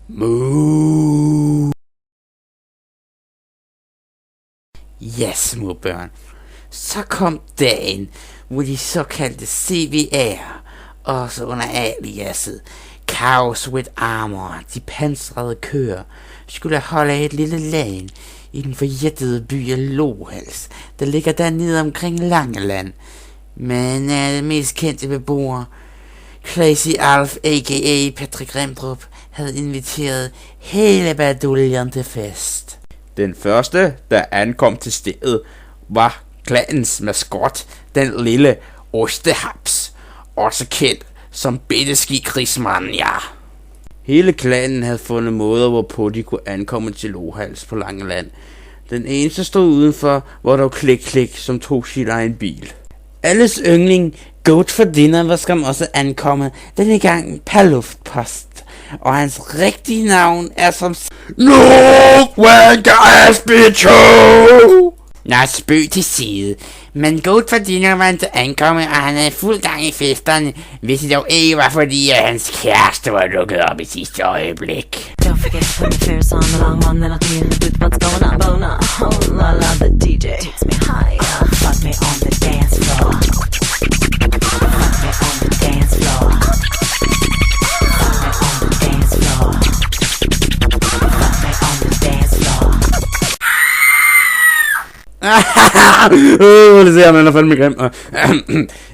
Moo. Ja, små børn. Så kom dagen, hvor de såkaldte CVR, også under aliaset Chaos with Armor, de pansrede køer, skulle holde et lille lagen i den forjættede by af Lohals, der ligger dernede omkring Langeland. Men de mest kendte beboere, Crazy Alf a.k.a. Patrick Remdrup, havde inviteret hele baduljen til fest. Den første, der ankom til stedet, var klanens maskot, den lille Ostehaps, også kendt som Bitteski Krigsmanden, ja. Hele klanen havde fundet måder, hvorpå de kunne ankomme til Lohals på Langeland. Den eneste stod udenfor, hvor der var klik, som tog sin egen bil. Alles yndling, Goat for Dinner, var skam også ankommet, denne gang per luftpost. Og hans rigtige navn er som... Nå, spøg til side. Men Goat for Dinner var ikke ankommet, og han havde fuld gang i festerne, hvis det dog ikke var fordi, at hans kæreste var lukket op i sidste øjeblik. Don't forget to put the fears on the long one, then I'll be in the booth. What's going on, Bona? Oh la la, the DJ takes me higher. Fuck me on the dance floor. Fuck me on the dance floor. Fuck me on the dance floor. Fuck me on the dance floor. Det ser man, er fandme grim.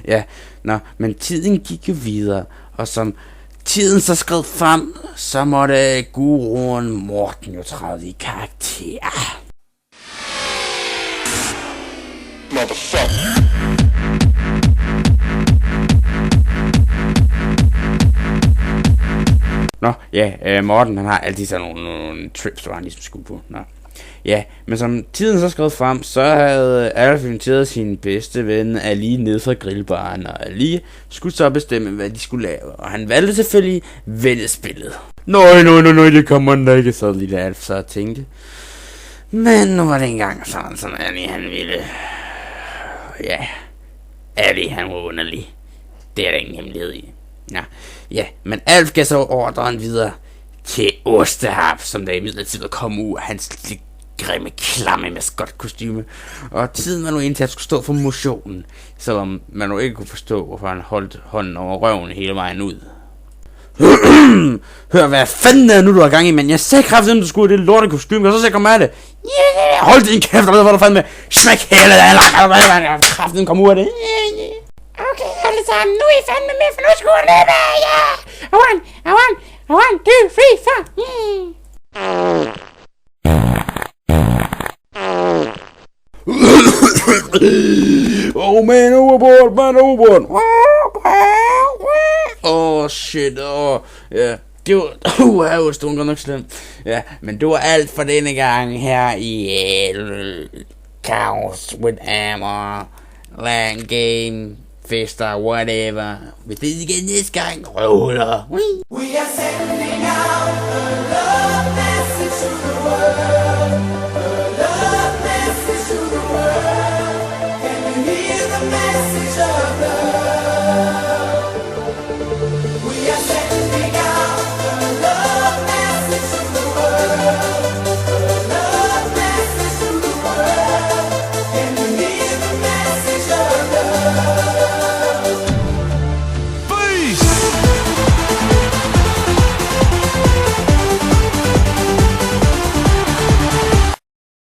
Ja, nå, men tiden gik jo videre, og som tiden så skred frem, så måtte guruen Morten jo træde i karakter. Nå, ja, Morten, han har altid sådan nogle trips, hvor han ligesom skulle på. Nå. Ja, men som tiden så skrev frem, så havde Alf inviteret sin bedste ven Ali ned fra grillbaren, og Ali skulle så bestemme, hvad de skulle lave, og han valgte selvfølgelig vendespillet. Nej, det kommer da ikke, så lille Alf så tænkte. Men nu var det engang sådan, som Ali han ville. Ja, Ali han var underlig. Det er der ingen hemmelighed i. Ja, men Alf gav så ordren videre til Ostehap, som der imidlertid kom ud af hans grimme, klamme maskotkostyme. Og tiden var nu ind til at skulle stå for motionen, selvom man nu ikke kunne forstå, hvorfor han holdt hånden over røven hele vejen ud. Hør, hvad fanden er nu, du har gang i, men jeg sagde kraftigt, du skulle det lorte kostyme, og så kom jeg det. Yeah, hold din kæft, og ved, hvor du fandme smæk hele dagen, kraftigt kom ud af det. Okay, alle sammen, nu er I fandme med, for nu skulle jeg løbe, ja! I want, 2, 3, 4, Oh man, overboard! Oh shit, ja. Det var, jeg var stunket nok slemt. Ja, men det var alt for denne gang her i Chaos with Armor, Land Game, Fester, whatever. Vi ses igen næste gang. Røvler. We are sending out a love message to the world.